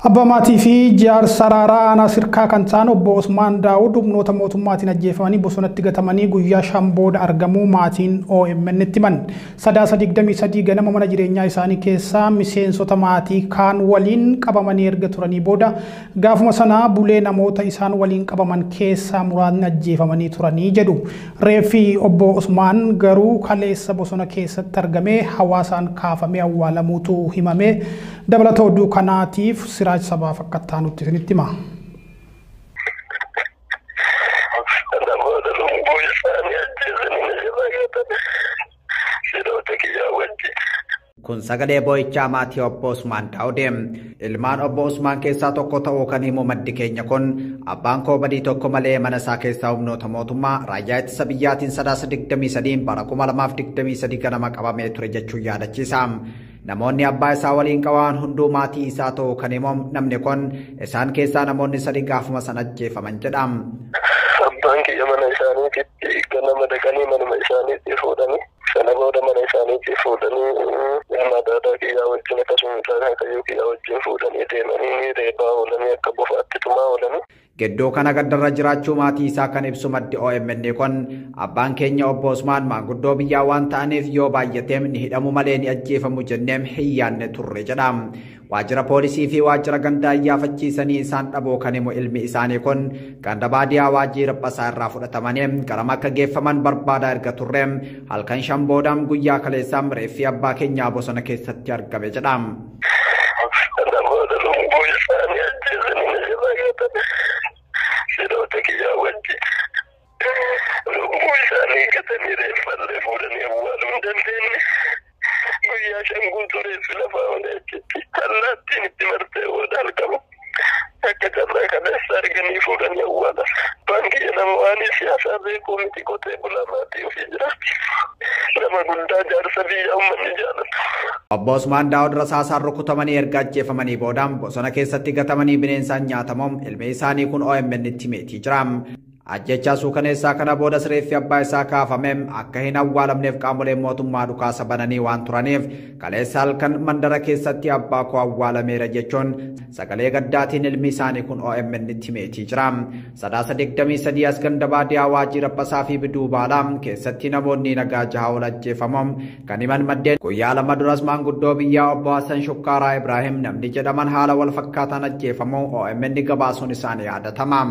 Abba maatii fi jaar saraaraa ana sirkaa kan ta'an obbo Usmaan Daawud humnoota mootummaatiin ajjeefamanii bosonatti gatamanii guyyaa shan booda argamuu maatiin OMN itti himan. Sadaasa 23 ganama mana jireenyaa isaanii keessaa miseensota maatii kaan waliin qabamanii erga turanii booda gaafuma sanaa bulee namoota isaan waliin qabaman keessaa muraasni ajjeefamanii turanii jedhu. Reeffi obbo Usmaan garuu kaleessa bosona keessatti argamee hawaasaan kaafamee awwaalamuutu himame. Dabalata oduu kanaatiif Siraaj Sabaa fakkattaa nutti isinitti hima. Kun sagalee boo'ichaa maatii obbo Usmaan Daawudeem. Ilmaan obbo Usmaan keessaa tokko ta'uu kan himu maddi keenya kun abbaan koo badii tokko malee mana isaa keessaa humnoota mootummaa raayyaa ittisa biyyaatiin sadaasa 23 bara 2023 ganama qabamee ture jechuun yaadachiisa. Namoonni abbaa isaa waliin qabaman hunduu maatii isaa ta'uu kan himu namni kun isaan keessaa namoonni sadi gaafuma sana ajjeefaman jedha. Abbaan kiyya mana isaaniitti ganama dhaqanii manuma isaaniitti fuudhanii sana booda mana isaaniitti fuudhanii ilma daadaa kiyyaa wajjin akkasuma mucaa kayyuu kiyyaa wajjin fuudhanii deemanii reebaa oolanii akka bofaatti tumaa oolanii. Gidduu kana gaddarra jiraachuu maatii isaa kan ibsu maddi OMN kun abbaan keenya obbo Usmaan maanguddoo biyyaa waan ta'aniif yoo baay'ateem ni hidhamu malee ni ajjeefamu jenneem hin yaadne turre jedha. Waajjira poolisii fi waajjira gandaa iyyaafachiisanii isaan dhaboo kan himu ilmi isaanii kun ganda baadiyyaa waajjira Rabbasaa irraa fudhatamanii garama akka geeffaman barbaadaa erga turre halkan shan booda guyyaa kaleessaa reeffi abbaa keenyaa bosona keessatti argame jedha. Obbo Usmaan Daawud rasaasaan rukutamanii erga ajjeefamanii booda bosona keessatti gatamanii bineensaan nyaatamuun ilmi isaanii kun OMN itti himeetii jira. Ajjechaa suukaneessaa kana booda reeffi abbaa isaa kaafamee akka hin awwaalamneef qaamoleen mootummaa dhukaasa bananii waan turaniif kaleessa halkan mandara keessatti abbaa koo awwaalameera jechuun sagalee gaddaatiin ilmi isaanii kun OMN itti himeetii jira. Sadaasa 23 as ganda baadiyyaa waajjira Rabbasaa fi Biduu Baalaa keessatti namoonni nagaa jaha ol ajjeefamuun kan himan maddeen guyyaa lama duras maanguddoo biyyaa obbo Hassan Shukkaaraa Ibraahim namni jedhaman haala wal fakkaataan ajjeefamuu OMN gabaasuun isaanii yaadatama.